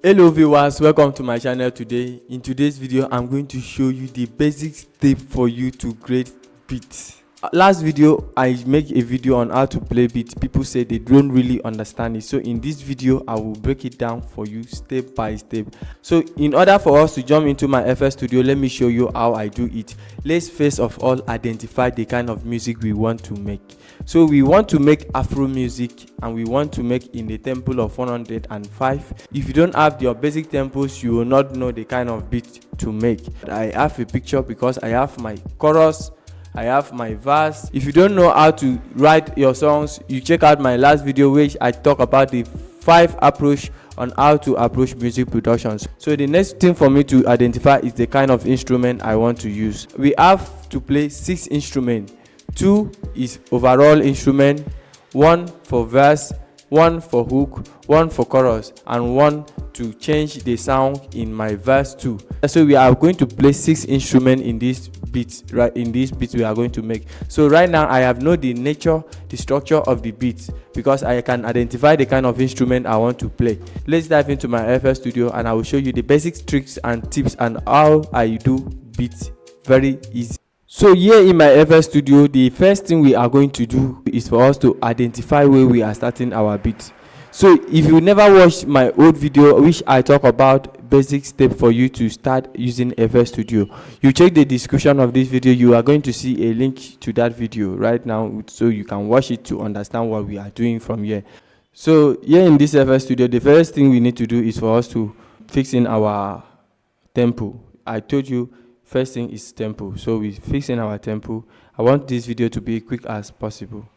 Hello viewers, welcome to my channel. Today in today's video I'm going to show you the basic step for you to create beats. Last video I make a video on how to play beats. People say they don't really understand it, so in this video I will break it down for you step by step. So in order for us to jump into my FL Studio, let me show you how I do it. Let's first of all identify the kind of music we want to make. So we want to make Afro music and we want to make in the tempo of 105. If you don't have your basic tempos, you will not know the kind of beat to make. I have a picture because I have my chorus, I have my verse. If you don't know how to write your songs, you check out my last video which I talk about the 5 approach on how to approach music productions. So the next thing for me to identify is the kind of instrument I want to use. We have to play 6 instruments. 2 is overall instrument, 1 for verse, 1 for hook, 1 for chorus, and 1 to change the sound in my verse 2. So we are going to play 6 instruments in this beat, right? In this beat we are going to make. So right now I have known the nature, the structure of the beat because I can identify the kind of instrument I want to play. Let's dive into my FL Studio and I will show you the basic tricks and tips and how I do beats very easy. So here in my FL Studio, the first thing we are going to do is for us to identify where we are starting our beat. So if you never watched my old video which I talk about basic step for you to start using FL Studio, you check the description of this video, you are going to see a link to that video right now so you can watch it to understand what we are doing from here. So here in this FL Studio, the first thing we need to do is for us to fix in our tempo. I told you first thing is tempo, so we fix in our tempo. I want this video to be quick as possible,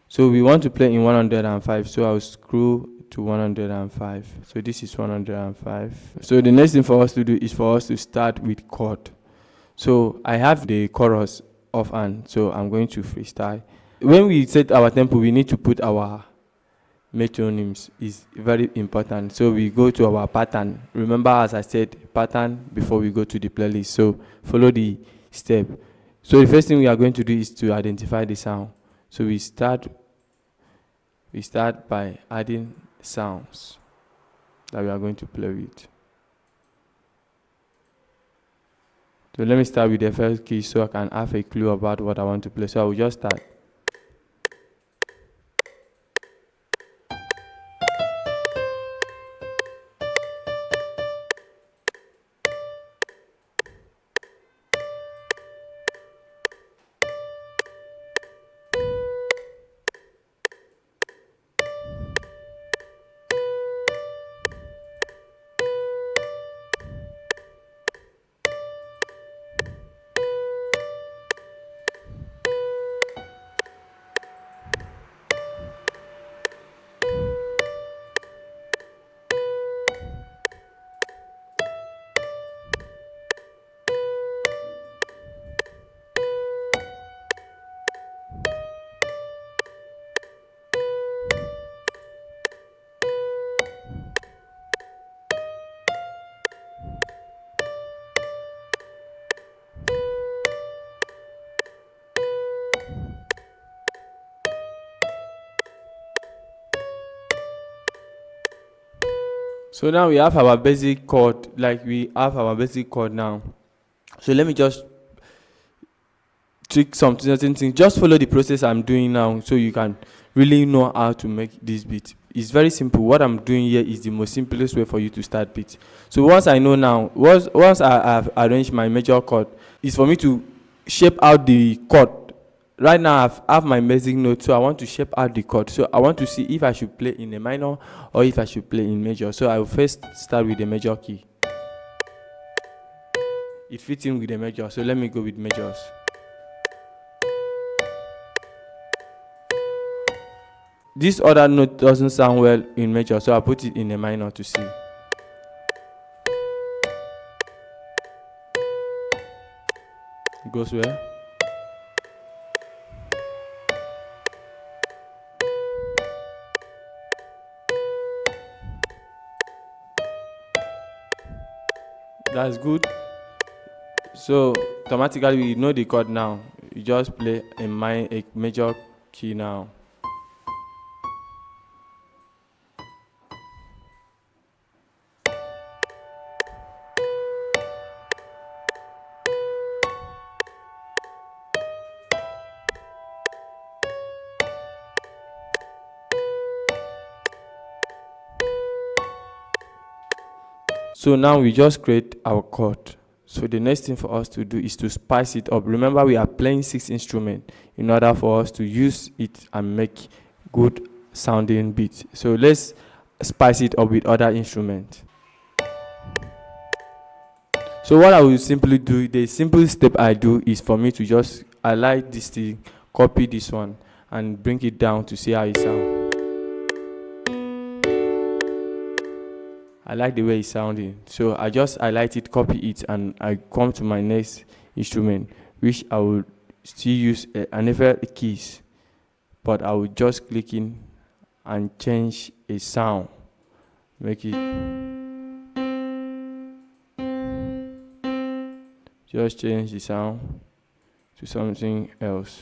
so we want to play in 105, so I'll screw to 105. So this is 105. So the next thing for us to do is for us to start with chord. So I have the chorus offhand, so I'm going to freestyle. When we set our tempo, we need to put our metronomes, is very important. So we go to our pattern. Remember, as I said, pattern before we go to the playlist. So follow the step. So the first thing we are going to do is to identify the sound. So we start by adding sounds that we are going to play with. So let me start with the first key so I can have a clue about what I want to play. So I will just start. So now we have our basic chord, now. So let me just trick some certain things. Just follow the process I'm doing now so you can really know how to make this beat. It's very simple. What I'm doing here is the most simplest way for you to start beat. So once I know now, once I have arranged my major chord, is for me to shape out the chord. Right now I have my basic note, so I want to shape out the chord. So I want to see if I should play in a minor or if I should play in major. So I will first start with the major key. It fits in with the major, so let me go with majors. This other note doesn't sound well in major, so I put it in a minor to see. It goes where? That's good. So automatically we know the chord now. You just play a major key now. So now we just create our chord. So the next thing for us to do is to spice it up. Remember, we are playing 6 instruments in order for us to use it and make good sounding beats. So let's spice it up with other instruments. So what I will simply do, the simple step I do is for me to just, I like this thing, copy this one and bring it down to see how it sounds. I like the way it's sounding. So I just highlight it, copy it, and I come to my next instrument, which I will still use an effect keys, but I will just click in and change a sound, make it, just change the sound to something else.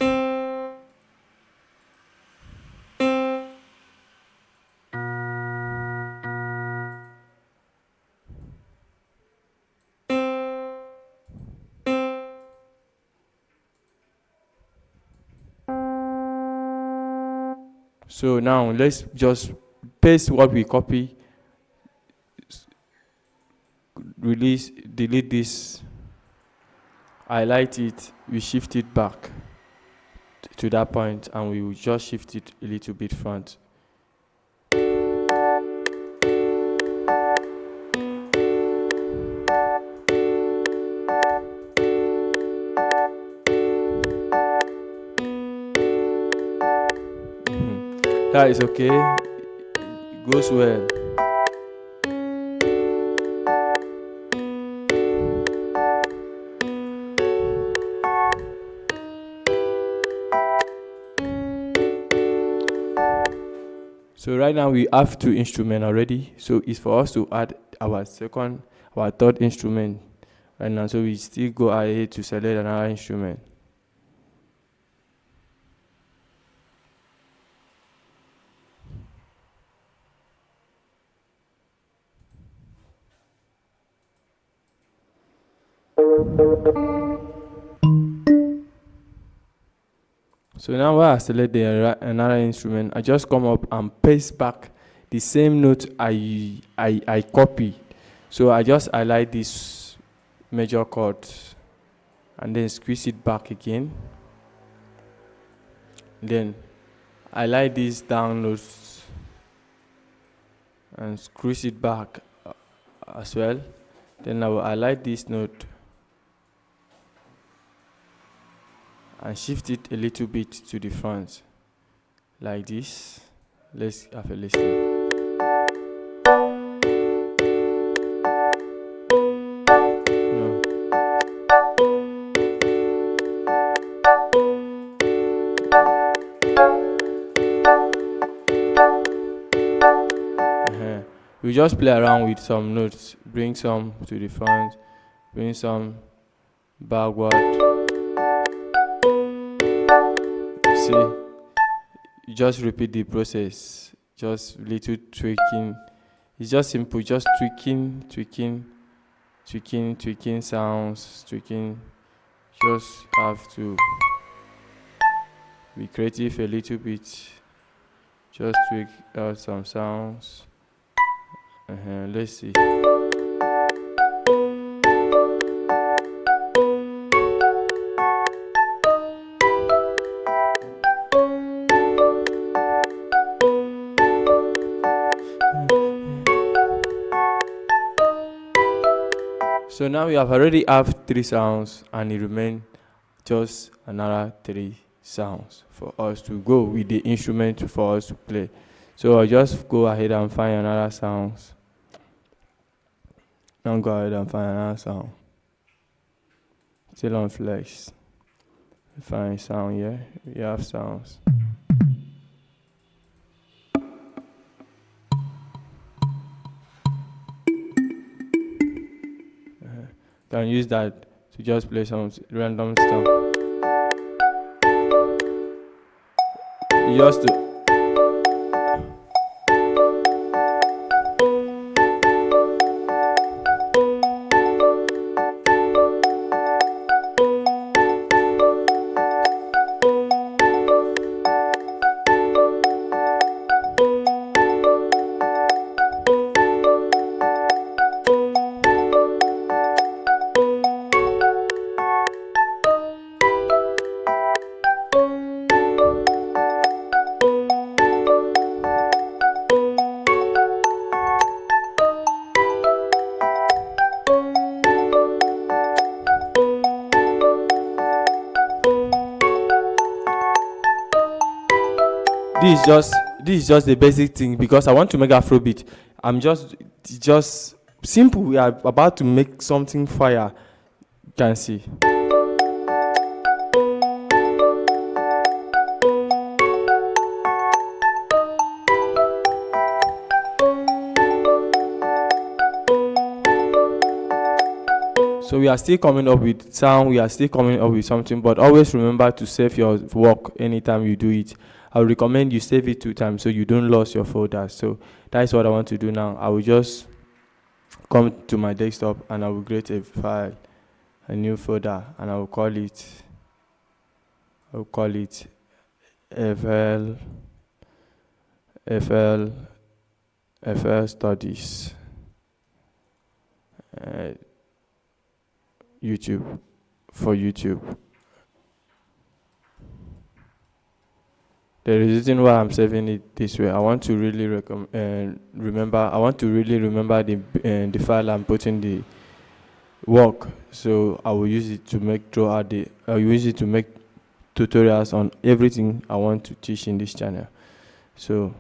So now let's just paste what we copy, release, delete this, highlight it, we shift it back to that point, and we will just shift it a little bit front. That is okay, it goes well. So right now we have 2 instruments already. So it's for us to add our third instrument right now. So we still go ahead to select another instrument. So now when I select another instrument, I just come up and paste back the same note I copy. So I just highlight this major chord and then squeeze it back again. Then highlight these down notes and squeeze it back as well. Then I will highlight this note and shift it a little bit to the front, like this. Let's have a listen. No. We just play around with some notes, bring some to the front, bring some backward. See, you just repeat the process, just little tweaking. It's just simple, just tweaking sounds, tweaking. Just have to be creative a little bit. Just tweak out some sounds. Let's see. So now we have already have 3 sounds, and it remains just another 3 sounds for us to go with the instrument for us to play. So I'll just go ahead and find another sounds. Now go ahead and find another sound. Still on flex. Find sound here. We have sounds. Can use that to just play some random stuff. Just to this is just the basic thing because I want to make Afrobeat. It's just simple. We are about to make something fire. You can see. So we are still coming up with sound, we are still coming up with something, but always remember to save your work anytime you do it. I would recommend you save it 2 times so you don't lose your folder. So that is what I want to do now. I will just come to my desktop and I will create a file, a new folder, and I will call it FL Studies. YouTube, for YouTube. The reason why I'm saving it this way, I want to really remember. I want to really remember the file I'm putting the work. So I will use it to make I will use it to make tutorials on everything I want to teach in this channel. So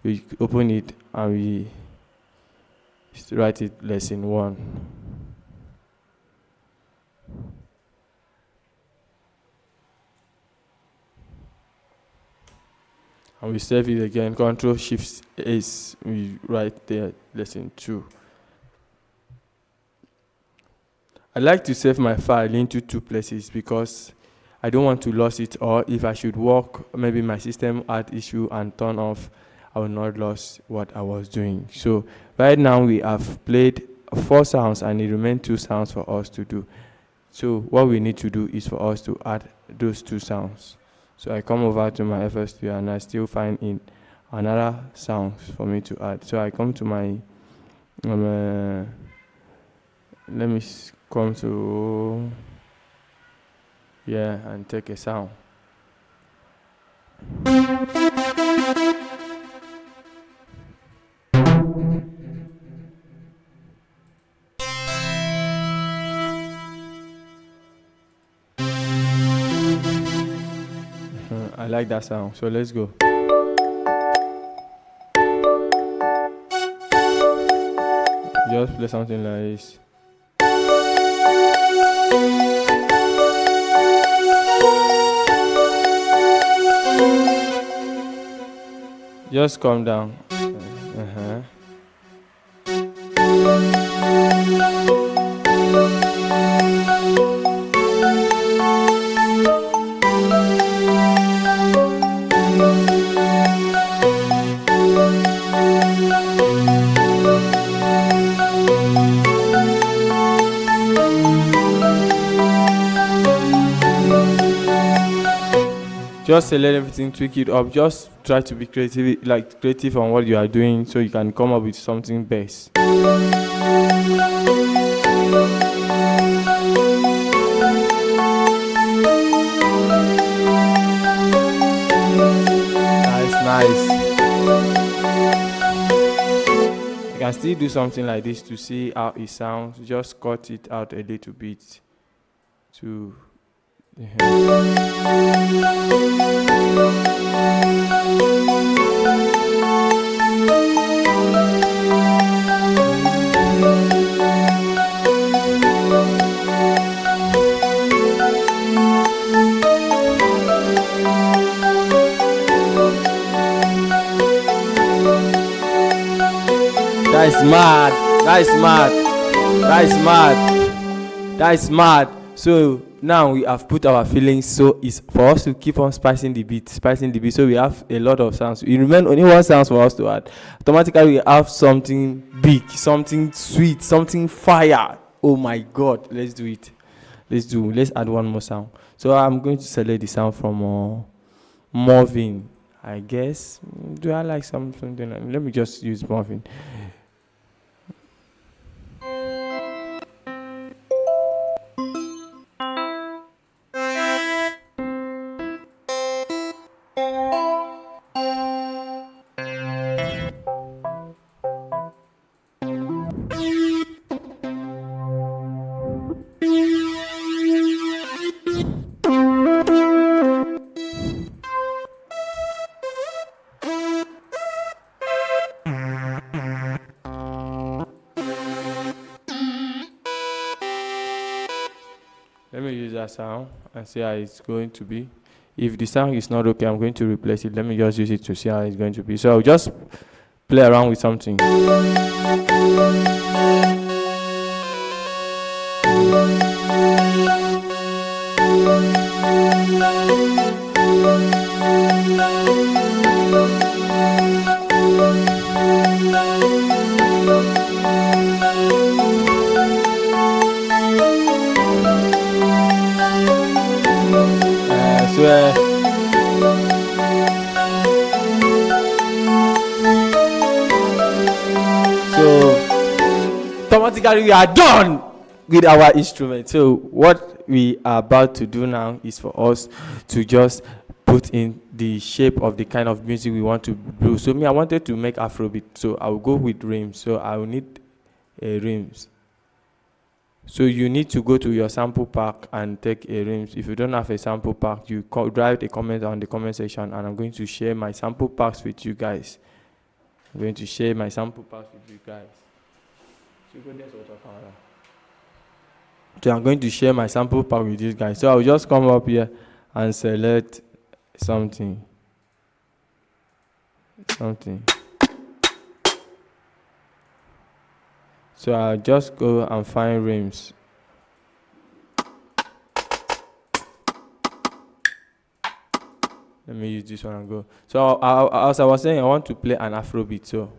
we open it and we write it lesson 1. And we save it again, Control Shift S, we write there lesson 2. I like to save my file into 2 places because I don't want to lose it, or if I should work, maybe my system had issue and turn off, I will not lose what I was doing. So right now we have played 4 sounds and it remains 2 sounds for us to do. So what we need to do is for us to add those 2 sounds. So I come over to my FL Studio and I still find in another sound for me to add. So I come to my, let me come to here and take a sound. I like that sound, so let's go. Just play something like this. Just calm down. Just let everything, tweak it up. Just try to be creative on what you are doing, so you can come up with something best. Nice. You can still do something like this to see how it sounds. Just cut it out a little bit to That is mad. That is mad. That is mad. That is mad. So now we have put our feelings, so it's for us to keep on spicing the beat. So we have a lot of sounds. You remember only 1 sound for us to add. Automatically we have something big, something sweet, something fire. Oh my God, let's do it. Let's add 1 more sound. So I'm going to select the sound from Marvin, I guess. Do I like something? Let me just use Marvin. Let me use that sound and see how it's going to be. If the sound is not okay, I'm going to replace it. Let me just use it to see how it's going to be. So I'll just play around with something. So automatically we are done with our instrument. So what we are about to do now is for us to just put in the shape of the kind of music we want to do. So me, I wanted to make Afrobeat, so I will go with rims. So I will need a rims. So you need to go to your sample pack and take a rims. If you don't have a sample pack, you write a comment on the comment section, and I'm going to share my sample packs with you guys. I'm going to share my sample packs with you guys. So I'm going to share my sample pack with you guys. So I'll just come up here and select something. So I'll just go and find rims. Let me use this one and go. So as I was saying, I want to play an Afrobeat. So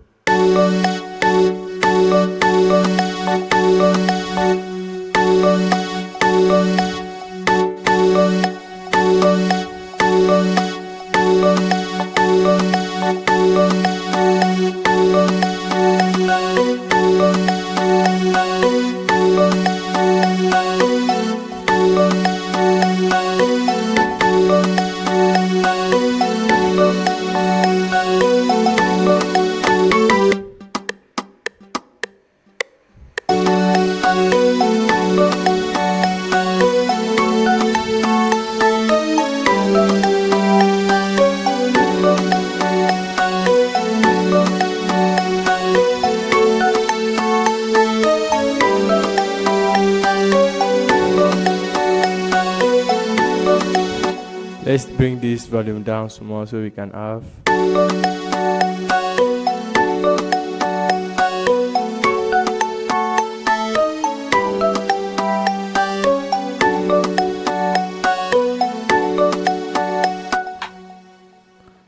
let's bring this volume down small so we can have.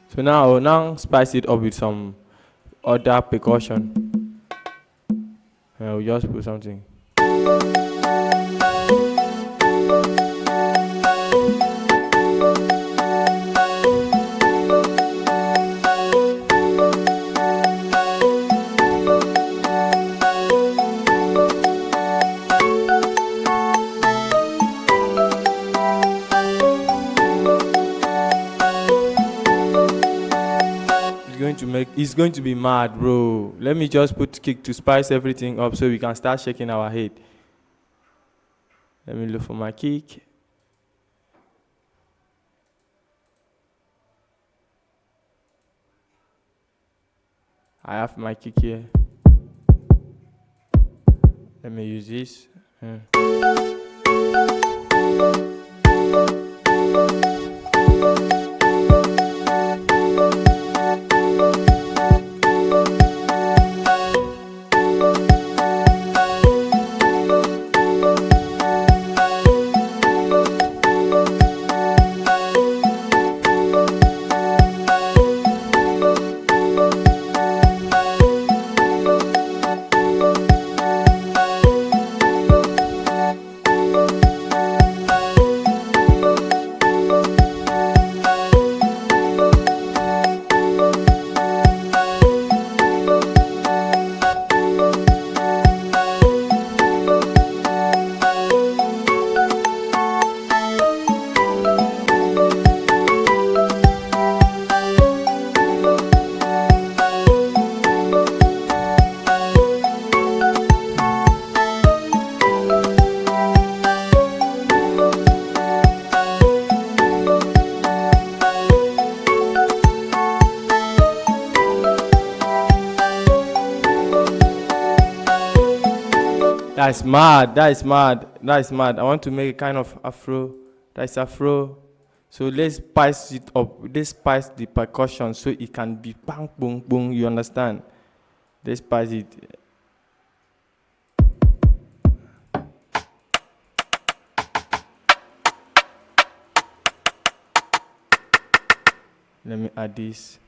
So now I will now spice it up with some other percussion. And I will just put something. It's going to be mad, bro. Let me just put kick to spice everything up so we can start shaking our head. Let me look for my kick. I have my kick here. Let me use this. That's mad. That is mad. That is mad. I want to make a kind of afro. That's afro. So let's spice it up. Let's spice the percussion so it can be bang, boom, boom. You understand? Let's spice it. Let me add this.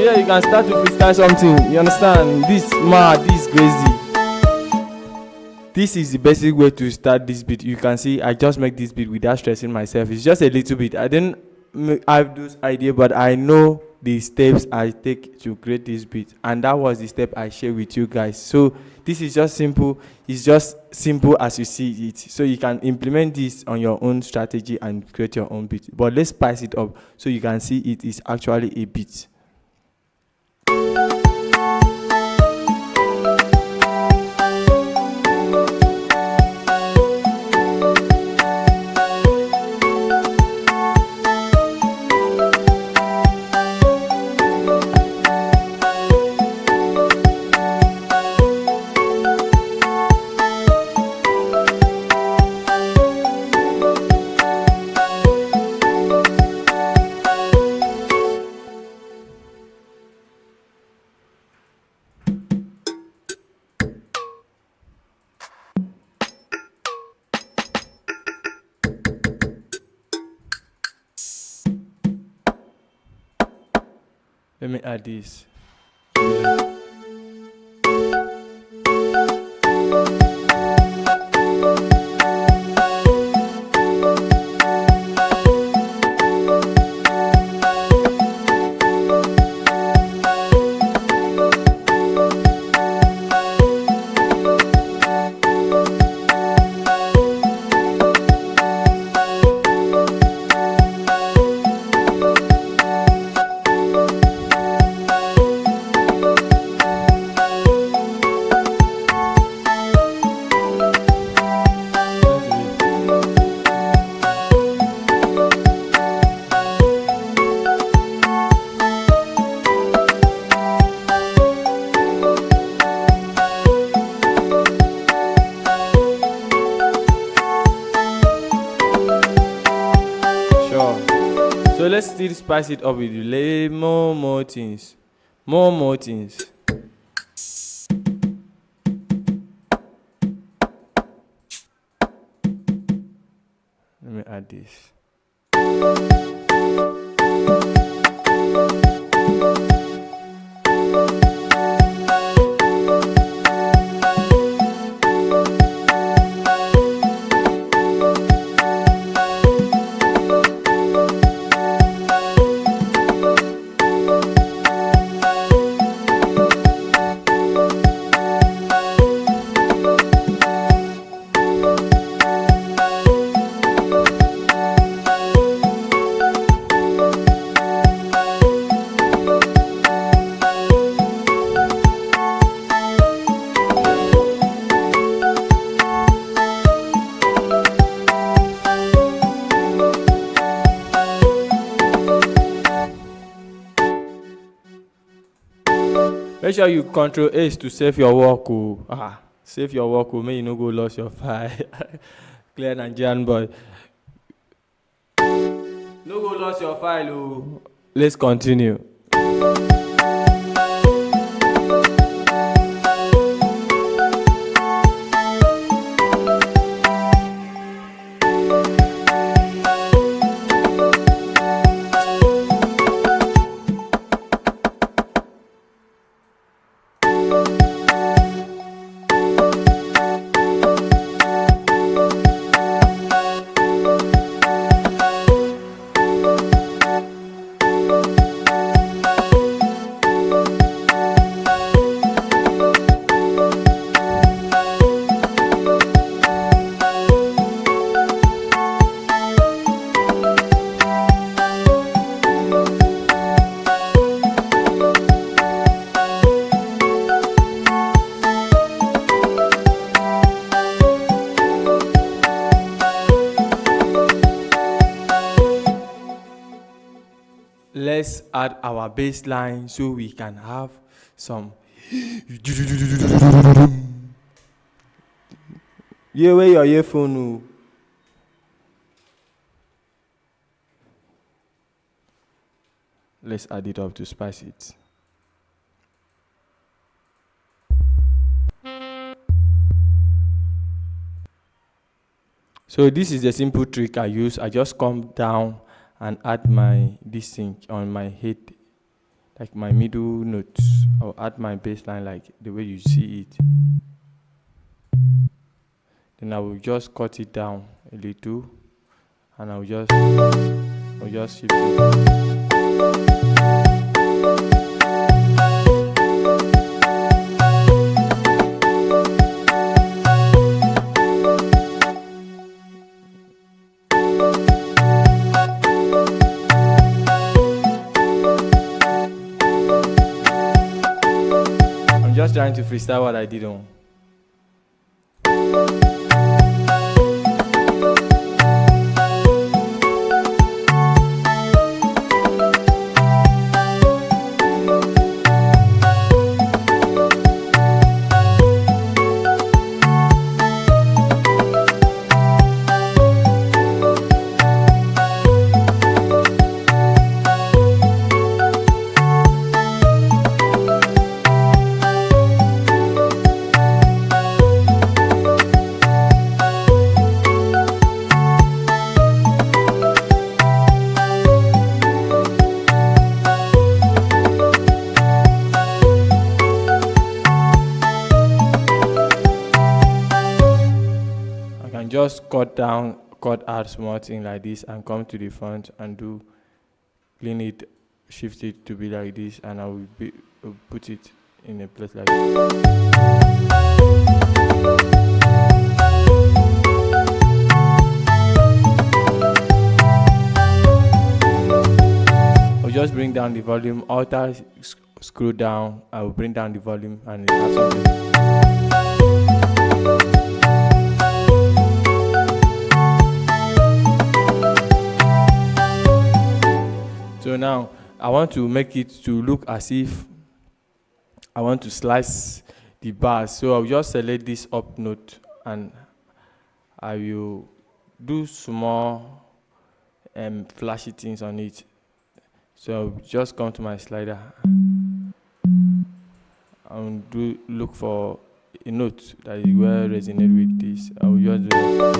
You can start to freestyle something. You understand? This mad, this crazy. This is the basic way to start this beat. You can see I just make this beat without stressing myself. It's just a little bit. I didn't have those ideas, but I know the steps I take to create this beat, and that was the step I share with you guys. So this is just simple. It's just simple as you see it. So you can implement this on your own strategy and create your own beat. But let's spice it up so you can see it is actually a beat. Let me add this. So let's still spice it up with more things. More things. Let me add this. Make sure you control H to save your work. Save your work. May you no go lose your file. Clear Nigerian boy. No go lose your file. Let's continue. let's add our bass line so we can have some. Yeah, where your earphone? Oh. Let's add it up to spice it. So this is the simple trick I use. I just come down and add my this thing on my head, like my middle notes. I'll add my bass line like the way you see it. Then I will just cut it down a little, and I'll just shift it. I'm just trying to freestyle what I did on. Just cut out small thing like this and come to the front and clean it, shift it to be like this, and I will put it in a place like this. I'll just bring down the volume, alter, scroll down, I will bring down the volume and it has something. So now I want to make it to look as if I want to slice the bars. So I'll just select this up note and I will do small flashy things on it. So I'll just come to my slider and look for a note that will resonate with this. I will just do that.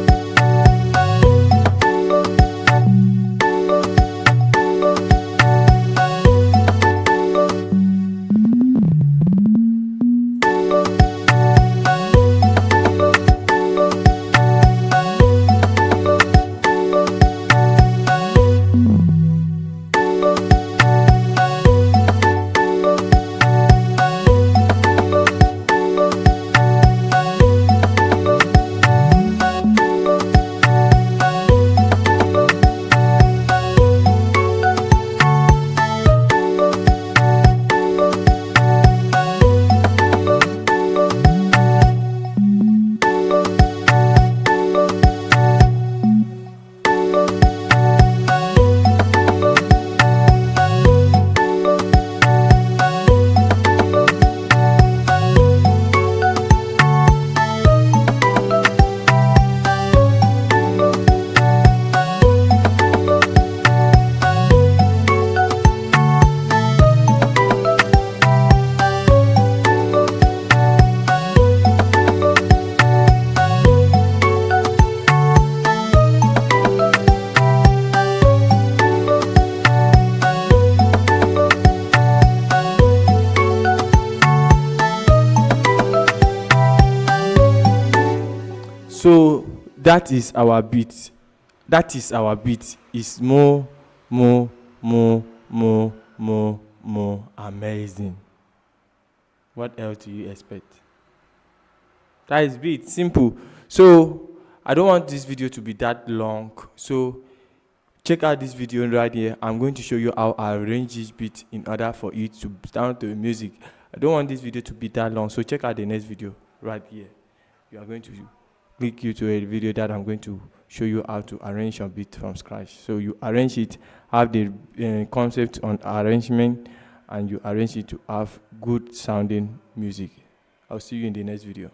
So that is our beat. That is our beat. It's more amazing. What else do you expect? That is beat. Simple. So I don't want this video to be that long. So check out this video right here. I'm going to show you how I arrange this beat in order for it to sound to the music. I don't want this video to be that long. So check out the next video right here. You are going to link you to a video that I'm going to show you how to arrange your beat from scratch. So you arrange it, have the concept on arrangement, and you arrange it to have good sounding music. I'll see you in the next video.